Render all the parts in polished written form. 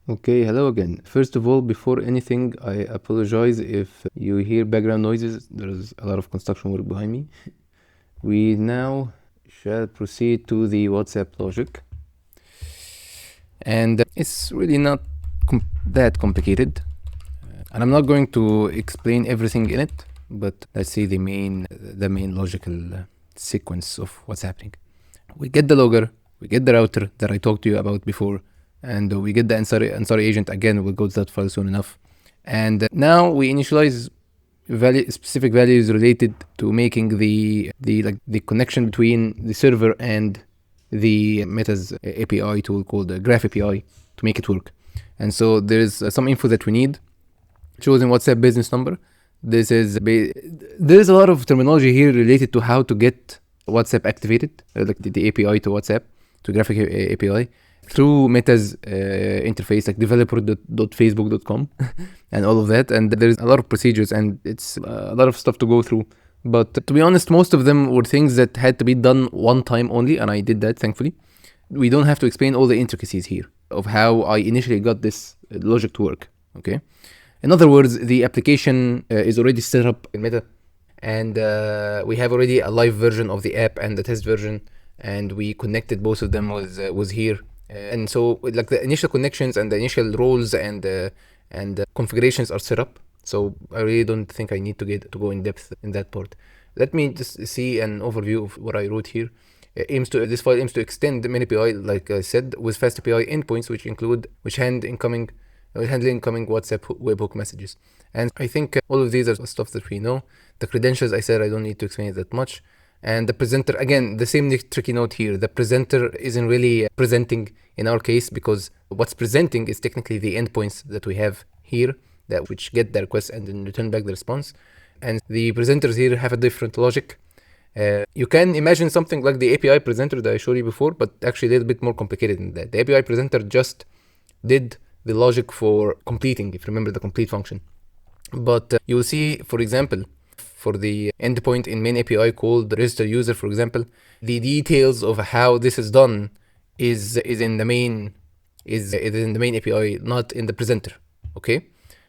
Okay, hello again. First of all, before anything, I apologize if you hear background noises. There's a lot of construction work behind me. We now shall proceed to the WhatsApp logic. And it's really not that complicated. And I'm not going to explain everything in it, but let's see the main logical sequence of what's happening. We get the logger, we get the router that I talked to you about before, and we get the Ansari agent again. We'll go to that file soon enough. And now we initialize specific values related to making the connection between the server and the Meta's API tool called the Graph API to make it work. And so there's some info that we need. Choosing WhatsApp business number. There's a lot of terminology here related to how to get WhatsApp activated, like the API to WhatsApp, to graphic API, through Meta's interface, like developer.facebook.com and all of that. And there's a lot of procedures and it's a lot of stuff to go through. But to be honest, most of them were things that had to be done one time only, and I did that, thankfully. We don't have to explain all the intricacies here of how I initially got this logic to work, okay? In other words, the application is already set up in Meta, and we have already a live version of the app and the test version, and we connected both of them was here. And so like the initial connections and the initial roles and configurations are set up. So I really don't think I need to go in depth in that part. Let me just see an overview of what I wrote here. This file aims to extend the main API, like I said, with fast API endpoints, which handle incoming WhatsApp webhook messages. And I think all of these are stuff that we know. The credentials, I said I don't need to explain it that much. And the presenter, again, the same tricky note here. The presenter isn't really presenting in our case, because what's presenting is technically the endpoints that we have here, which get the request and then return back the response. And the presenters here have a different logic. You can imagine something like the API presenter that I showed you before, but actually a little bit more complicated than that. The API presenter just did the logic for completing, if you remember the complete function. But you will see, for example, for the endpoint in main API called register user, for example, the details of how this is done is in the main API, not in the presenter. Okay.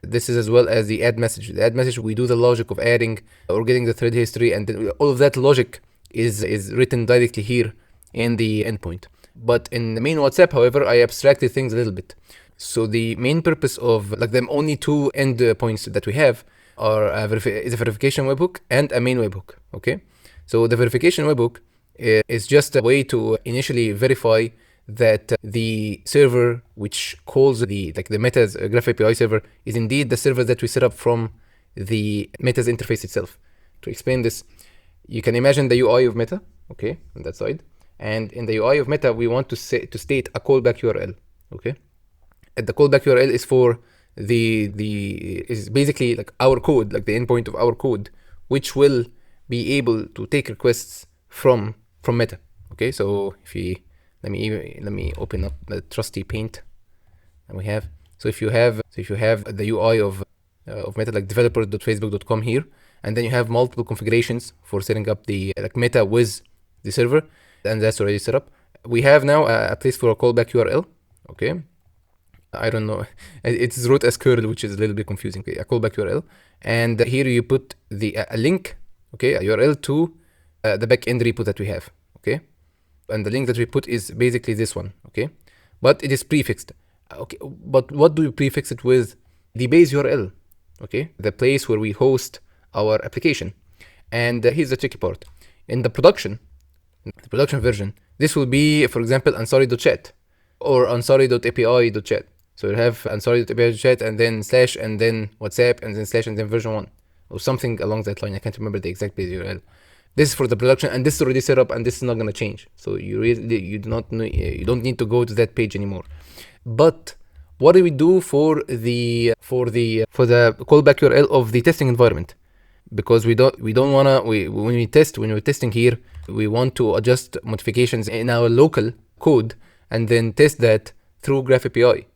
This is as well as the add message. The add message, we do the logic of adding or getting the thread history, and then all of that logic is written directly here in the endpoint. But in the main WhatsApp, however, I abstracted things a little bit. So the main purpose of like the only two endpoints that we have is a verification webhook and a main webhook. Okay, so the verification webhook is just a way to initially verify that the server which calls the Meta's Graph API server is indeed the server that we set up from the Meta's interface itself. To explain this, you can imagine the UI of Meta, okay, on that side, and in the UI of Meta we want to state a callback URL, okay. And the callback URL is for is basically like our code, like the endpoint of our code, which will be able to take requests from Meta. Okay, so let me open up the trusty paint that we have. So if you have the UI of Meta, like developer.facebook.com here, and then you have multiple configurations for setting up the Meta with the server, and that's already set up. We have now a place for a callback URL. Okay, I don't know, it's Zrok as curl, which is a little bit confusing. Okay, a callback URL, and here you put a link, okay, a URL to the backend repo that we have, okay, and the link that we put is basically this one, okay, but it is prefixed. Okay, but what do you prefix it with? The base URL, okay, the place where we host our application. And here's the tricky part. In the production version, this will be, for example, ansari.chat or ansari.api.chat. So you have ansari.api.chat and then slash and then WhatsApp and then slash and then version 1 or something along that line. I can't remember the exact base URL. This is for the production, and this is already set up, and this is not going to change. So you don't need to go to that page anymore. But what do we do for the callback URL of the testing environment? Because when we're testing here, we want to adjust modifications in our local code and then test that through Graph API.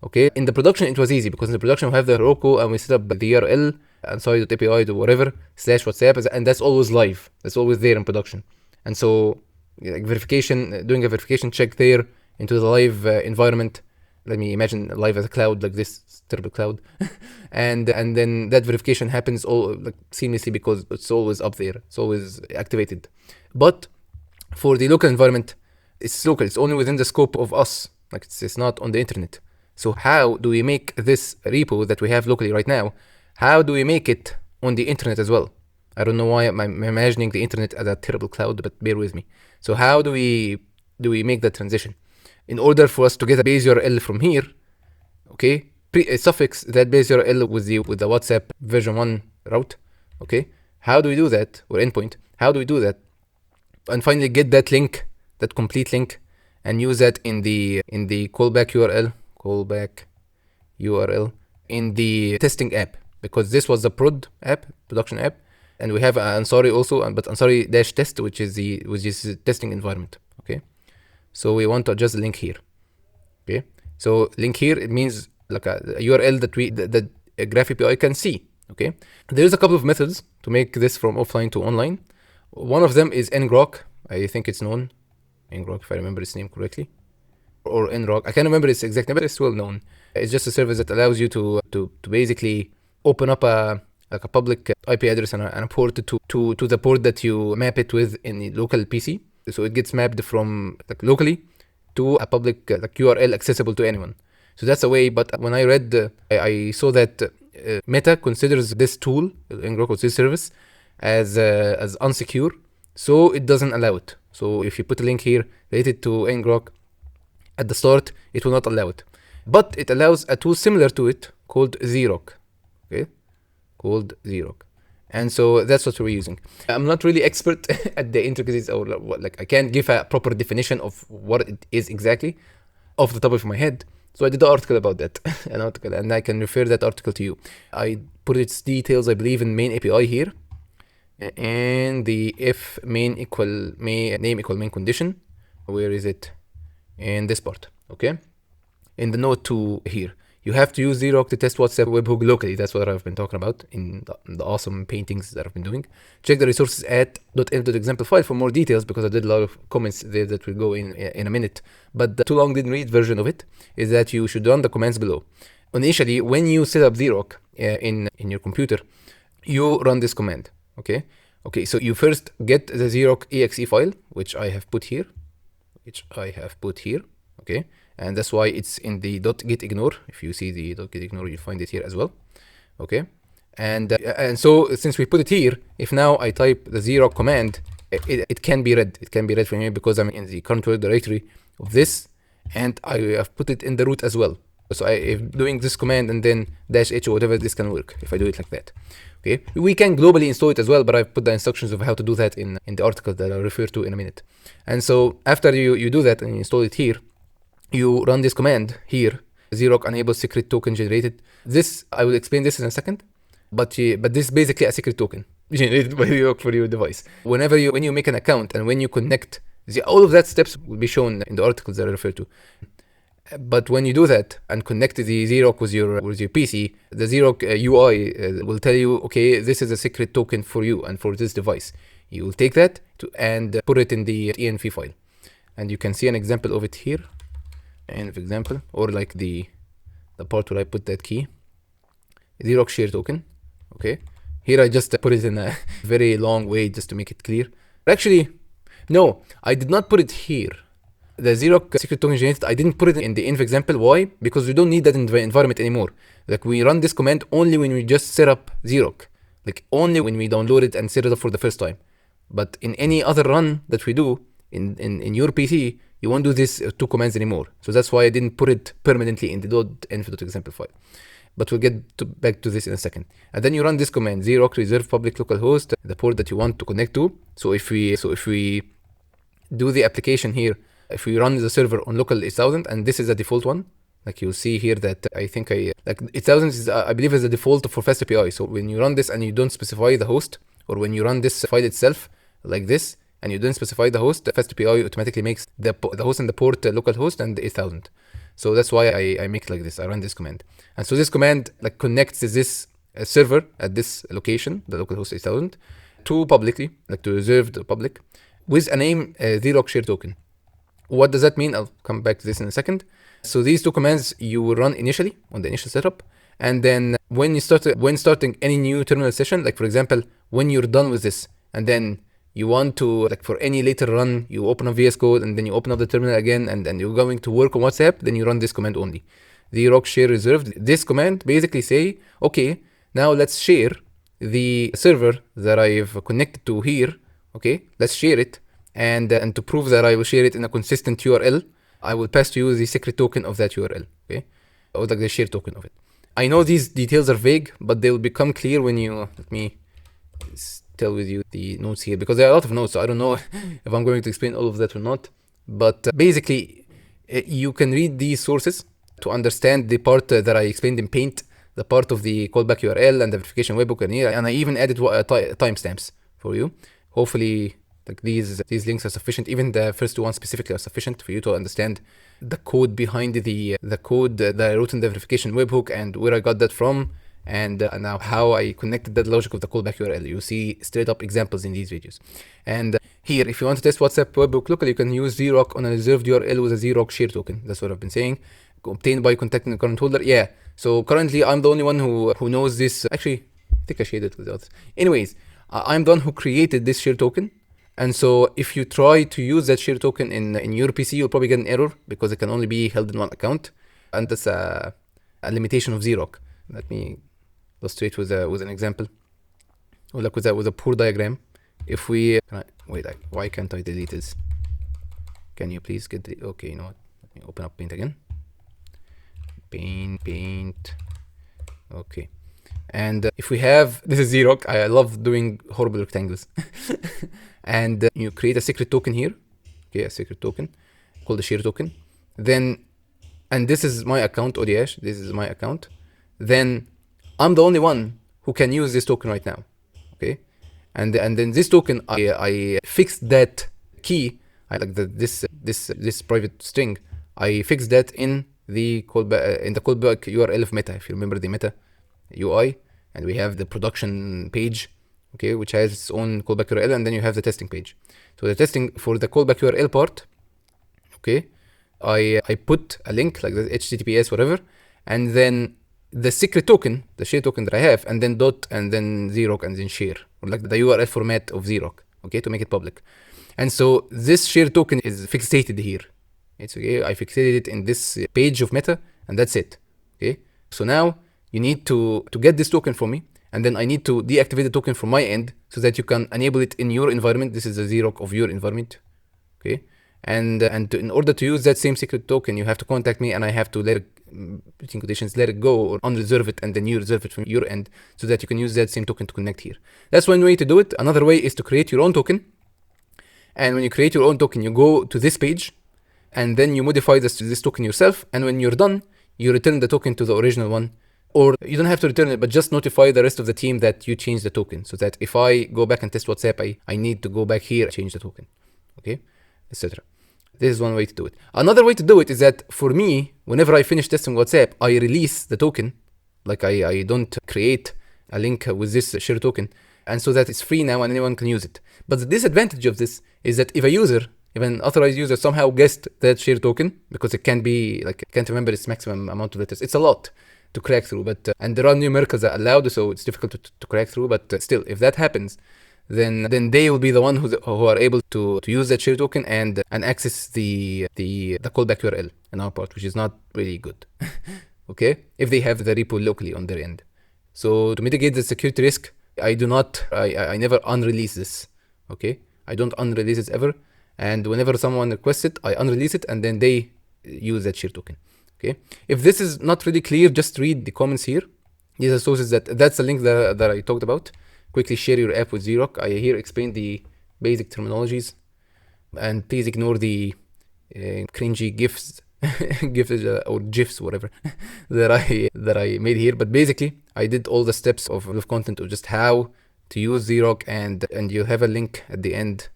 Okay, in the production it was easy, because in the production we have the Heroku and we set up the URL ansari.api to whatever slash WhatsApp, and that's always live. That's always there in production. And so doing a verification check there into the live environment let me imagine live as a cloud, like this terrible cloud. and then that verification happens all like seamlessly because it's always up there. It's always activated. But for the local environment, it's local. It's only within the scope of us. Like it's not on the internet. So how do we make this repo that we have locally right now, how do we make it on the internet as well? I don't know why I'm imagining the internet as a terrible cloud, but bear with me. So how do we make that transition? In order for us to get a base URL from here, okay, suffix that base URL with the WhatsApp version 1 route, okay? How do we do that? Or endpoint, how do we do that? And finally get that link, that complete link, and use that in the callback URL in the testing app, because this was the production app, and we have Ansari also, but Ansari -test, which is the testing environment. Okay, so we want to adjust the link here. Okay, so link here, it means like a URL that a Graph API can see. Okay, there's a couple of methods to make this from offline to online. One of them is ngrok. I think it's known, ngrok, if I remember its name correctly, or ngrok. I can't remember its exact name, but it's well known. It's just a service that allows you to basically open up a public IP address and a port to the port that you map it with in the local PC. So it gets mapped from like locally to a public like URL accessible to anyone. So that's a way. But when I read, I saw that Meta considers this tool, ngrok, or this service, as unsecure, so it doesn't allow it. So if you put a link here related to ngrok at the start, it will not allow it. But it allows a tool similar to it called Zrok. Okay, called Zrok. And so that's what we're using. I'm not really expert at the intricacies, or like I can't give a proper definition of what it is exactly off the top of my head. So I did an article about that, and I can refer that article to you. I put its details, I believe, in main API here, and the if main equal name equal main condition. Where is it? In this part. Okay, in the node 2 here. You have to use Zrok to test WhatsApp webhook locally. That's what I've been talking about in the awesome paintings that I've been doing. Check the resources at .env.example file for more details, because I did a lot of comments there that will go in a minute. But the too long didn't read version of it is that you should run the commands below. Initially, when you set up Zrok in your computer, you run this command. Okay. So you first get the Zrok exe file, which I have put here. Okay. And that's why it's in the .gitignore. If you see the .gitignore, you find it here as well. Okay, and so since we put it here, if now I type the Zrok command, it can be read. It can be read from here because I'm in the current work directory of this, and I have put it in the root as well. So if doing this command and then -h or whatever, this can work if I do it like that. Okay, we can globally install it as well, but I've put the instructions of how to do that in the article that I'll refer to in a minute. And so after you do that and you install it here, you run this command here, Zrok enable secret token generated. This, I will explain this in a second, but this is basically a secret token generated by Zrok for your device. When you make an account and when you connect, all of that steps will be shown in the articles that I refer to. But when you do that and connect the Zrok with your PC, the Zrok UI will tell you, okay, this is a secret token for you and for this device. You will take that and put it in the env file. And you can see an example of it here. Env example, or like the part where I put that key, Zrok share token. Okay, here I just put it in a very long way just to make it clear. Actually, no, I did not put it here. The Zrok secret token generated, I didn't put it in the env example. Why? Because we don't need that in the environment anymore. Like we run this command only when we just set up Zrok, like only when we download it and set it up for the first time. But in any other run that we do in your PC, you won't do these two commands anymore. So that's why I didn't put it permanently in the .env.example file. But we'll get back to this in a second. And then you run this command, Zrok reserve public localhost, the port that you want to connect to. So if we do the application here, if we run the server on local 8000, and this is the default one, like you'll see here that I think like 8000 is, I believe, is the default for Fast API. So when you run this and you don't specify the host, or when you run this file itself like this, and you don't specify the host, the Fast API automatically makes the host and the port localhost and 8000. So that's why I make it like this. I run this command. And so this command like connects this server at this location, the localhost 8000, to publicly, like to reserved public, with a name Zrok share token. What does that mean? I'll come back to this in a second. So these two commands you will run initially on the initial setup, and then when starting any new terminal session, like for example, when you're done with this, and then you want to, like for any later run, you open up VS Code and then you open up the terminal again, and then you're going to work on WhatsApp, then you run this command only. The Zrok share reserved. This command basically say, okay, now let's share the server that I've connected to here. Okay, let's share it, and to prove that I will share it in a consistent URL, I will pass to you the secret token of that URL. Okay, or like the share token of it. I know these details are vague, but they'll become clear when you let me tell with you the notes here, because there are a lot of notes, so I don't know if I'm going to explain all of that or not. But basically, you can read these sources to understand the part that I explained in Paint, the part of the callback URL and the verification webhook, and I even added timestamps for you. Hopefully, like these links are sufficient. Even the first two ones specifically are sufficient for you to understand the code behind the code that I wrote in the verification webhook and where I got that from, and now how I connected that logic of the callback URL. You see straight up examples in these videos. And here, if you want to test WhatsApp webhook locally, you can use Zrok on a reserved URL with a Zrok share token. That's what I've been saying. Obtained by contacting the current holder. Yeah. So currently, I'm the only one who knows this. Actually, I think I shared it with others. Anyways, I'm the one who created this share token. And so if you try to use that share token in your PC, you'll probably get an error because it can only be held in one account. And that's a limitation of Zrok. Let me illustrate with an example. Or like with a poor diagram. If we wait, why can't I delete this? Can you please get the okay? You know what? Let me open up Paint again. Paint. Okay. And if we have, this is Zrok. I love doing horrible rectangles. And you create a secret token here. Okay, a secret token called the share token. Then, and this is my account, Odiash. This is my account. Then I'm the only one who can use this token right now. Okay. And then this token, I fixed that key. I like this private string. I fixed that in the callback URL of Meta. If you remember the Meta UI, and we have the production page, okay, which has its own callback URL, and then you have the testing page. So the testing for the callback URL part, okay, I put a link like the HTTPS whatever, and then the secret token, the share token that I have, and then dot, and then Zrok, and then share, or like the URL format of Zrok, okay, to make it public. And so this share token is fixated here. It's okay. I fixated it in this page of Meta, and that's it. Okay. So now you need to get this token for me, and then I need to deactivate the token from my end so that you can enable it in your environment. This is the Zrok of your environment. Okay. And in order to use that same secret token, you have to contact me, and I have to let it go or unreserve it, and then you reserve it from your end so that you can use that same token to connect here. That's one way to do it. Another way is to create your own token. And when you create your own token, you go to this page, and then you modify this token yourself. And when you're done, you return the token to the original one. Or you don't have to return it, but just notify the rest of the team that you changed the token, so that if I go back and test WhatsApp, I need to go back here and change the token, okay, etc. This is one way to do it. Another way to do it is that for me, whenever I finish testing WhatsApp, I release the token. Like I don't create a link with this share token, and so that it's free now and anyone can use it. But the disadvantage of this is that if an authorized user somehow guessed that share token, because it can be like, I can't remember its maximum amount of letters. It's a lot to crack through, but and there are numericals that are allowed, so it's difficult to crack through. But still, if that happens, then they will be the one who are able to use that share token and access the callback URL in our part, which is not really good. Okay, if they have the repo locally on their end. So to mitigate the security risk, I never unrelease this. Okay, I don't unrelease it ever, and whenever someone requests it, I unrelease it, and then they use that share token. Okay, if this is not really clear, just read the comments here. These are sources that's the link that I talked about. Quickly share your app with Zrok. I here explain the basic terminologies, and please ignore the cringy GIFs, or GIFs, whatever, that I made here. But basically, I did all the steps of content of just how to use Zrok, and you have a link at the end,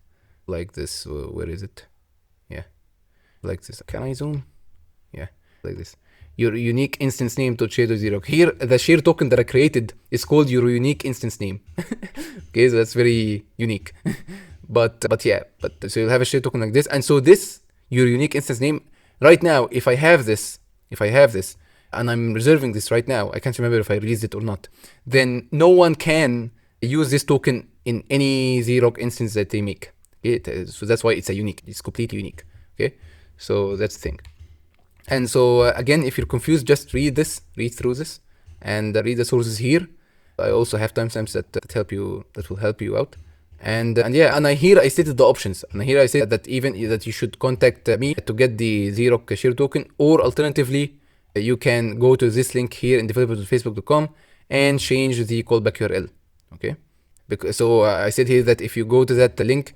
like this. Where is it? Yeah, like this. Can I zoom? Yeah, like this. Your unique instance name to share to Zrok. Here, the share token that I created is called your unique instance name. Okay, so that's very unique. but yeah, so you'll have a share token like this, and so this, your unique instance name, right now, if I have this, and I'm reserving this right now, I can't remember if I released it or not, then no one can use this token in any Zrok instance that they make. Okay? So that's why it's it's completely unique. Okay, so that's the thing. And so again, if you're confused, just read through this, and read the sources here. I also have timestamps that will help you out. And yeah, and here I stated the options, and here I said that that you should contact me to get the Zrok share token, or alternatively, you can go to this link here in developers.facebook.com and change the callback URL. Okay, so I said here that if you go to that link,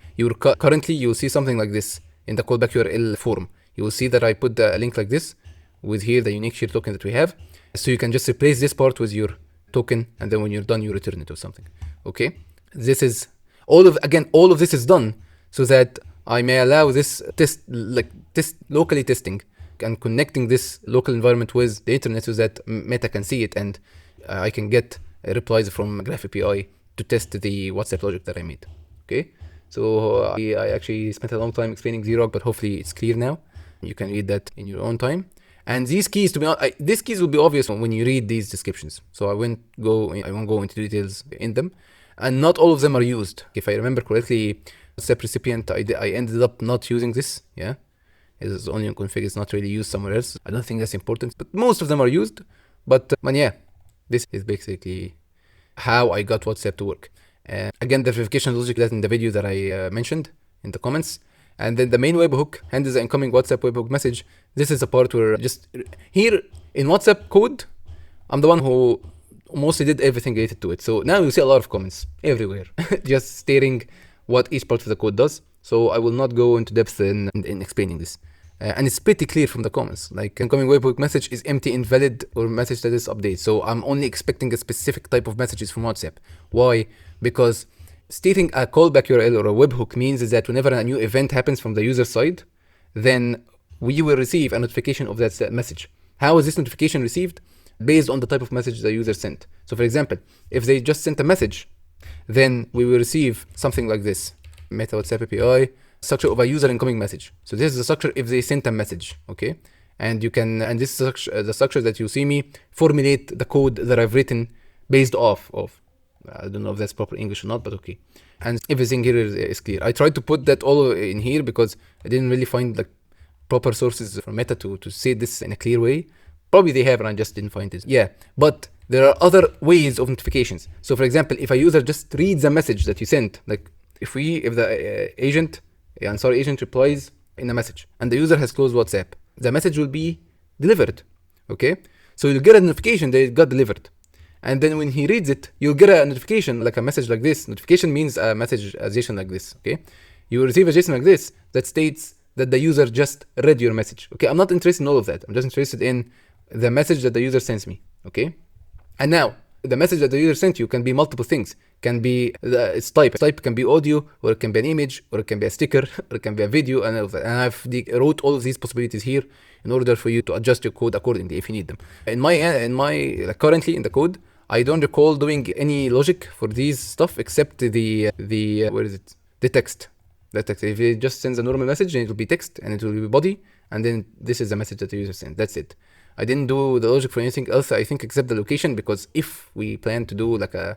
currently you'll see something like this in the callback URL form. You will see that I put a link like this with here the unique share token that we have. So you can just replace this part with your token, and then when you're done, you return it or something. Okay, this is all of this is done so that I may allow this locally testing and connecting this local environment with the internet so that Meta can see it, and I can get replies from Graph API to test the WhatsApp logic that I made. Okay, so I actually spent a long time explaining Zrok, but hopefully it's clear now. You can read that in your own time. And these keys, to be honest, these keys will be obvious when you read these descriptions. So I won't go into details in them. And not all of them are used. If I remember correctly, WhatsApp recipient, I ended up not using this. Yeah, it's only on config. It's not really used somewhere else. I don't think that's important, but most of them are used. But yeah, this is basically how I got WhatsApp to work. Again, the verification logic that's in the video that I mentioned in the comments. And then the main webhook handles the incoming WhatsApp webhook message. This is a part where just here in WhatsApp code, I'm the one who mostly did everything related to it. So now you see a lot of comments everywhere, just stating what each part of the code does. So I will not go into depth in explaining this. And it's pretty clear from the comments, like incoming webhook message is empty, invalid, or message status update. So I'm only expecting a specific type of messages from WhatsApp. Why? Because stating a callback URL or a webhook means is that whenever a new event happens from the user side, then we will receive a notification of that message. How is this notification received? Based on the type of message the user sent. So for example, if they just sent a message, then we will receive something like this. Meta WhatsApp API, structure of a user incoming message. So this is the structure if they sent a message, okay? And this is the structure that you see me formulate the code that I've written based off of. I don't know if that's proper English or not, but okay. And everything here is clear. I tried to put that all in here because I didn't really find like proper sources from Meta to say this in a clear way. Probably they have, and I just didn't find it. Yeah, but there are other ways of notifications. So for example, if a user just reads a message that you sent, like if the Ansari agent replies in a message and the user has closed WhatsApp, the message will be delivered. Okay, so you'll get a notification that it got delivered. And then when he reads it, you'll get a notification, like a message like this. Notification means a message, a JSON like this, okay? You will receive a JSON like this that states that the user just read your message, okay? I'm not interested in all of that. I'm just interested in the message that the user sends me, okay? And now, the message that the user sent you can be multiple things. Can be its type. Type can be audio, or it can be an image, or it can be a sticker, or it can be a video, and all of that. And I've wrote all of these possibilities here in order for you to adjust your code accordingly if you need them. Currently in the code, I don't recall doing any logic for these stuff except the where is it? The text. The text. If it just sends a normal message, then it will be text and it will be body, and then this is the message that the user sent. That's it. I didn't do the logic for anything else, I think, except the location, because if we plan to do like a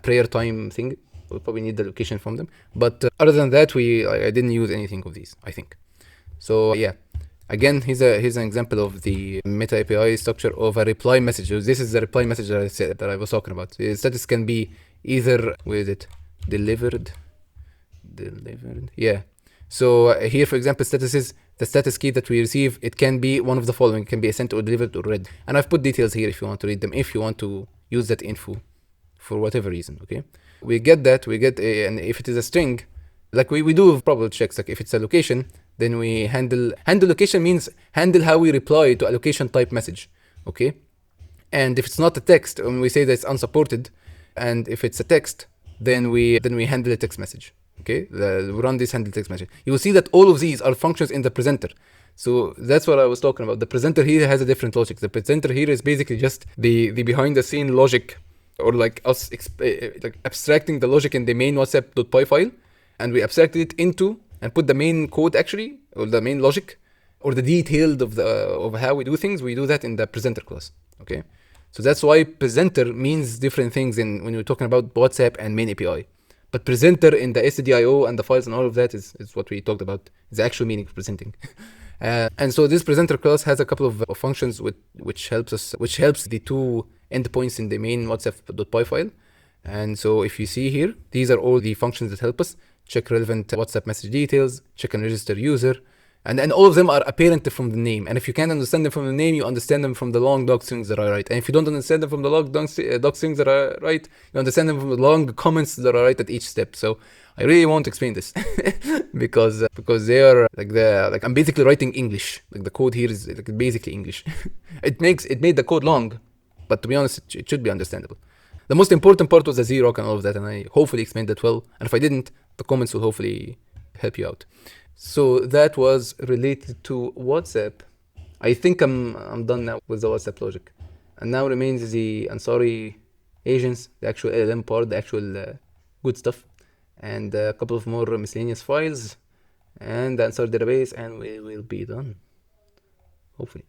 prayer time thing, we'll probably need the location from them. But other than that, I didn't use anything of these, I think. So yeah. Again, here's an example of the Meta API structure of a reply message. This is the reply message that I was talking about. The status can be either, where is it? Delivered. Yeah. So here, for example, status is the status key that we receive. It can be one of the following. It can be sent or delivered or read. And I've put details here if you want to read them, if you want to use that info for whatever reason, okay? We get that, and if it is a string, like we do proper checks, like if it's a location, then we handle location means handle how we reply to a location type message, okay? And if it's not a text, when we say that it's unsupported, and if it's a text, then we handle a text message, okay? We run this handle text message. You will see that all of these are functions in the presenter. So that's what I was talking about. The presenter here has a different logic. The presenter here is basically just the behind the scene logic, or like us like abstracting the logic in the main WhatsApp.py file, and we abstracted it into and put the main code actually, or the main logic or the detailed of how we do things, we do that in the presenter class. Okay, so that's why presenter means different things in when you're talking about WhatsApp and main API. But presenter in the SDIO and the files and all of that is what we talked about. Is the actual meaning of presenting. And so this presenter class has a couple of functions which helps the two endpoints in the main WhatsApp.py file. And so if you see here, these are all the functions that help us check relevant WhatsApp message details, check and register user, and all of them are apparent from the name. And if you can't understand them from the name, you understand them from the long doc strings that I write. And if you don't understand them from the long doc strings that I write, you understand them from the long comments that I write at each step. So I really won't explain this because they are like I'm basically writing English. Like the code here is like basically English. It made the code long, but to be honest, it should be understandable. The most important part was the Zrok and all of that, and I hopefully explained that well. And if I didn't, the comments will hopefully help you out. So that was related to WhatsApp. I think I'm done now with the WhatsApp logic. And now remains the Ansari agents, the actual LLM part, the actual good stuff, and a couple of more miscellaneous files, and the Ansari database, and we will be done. Hopefully.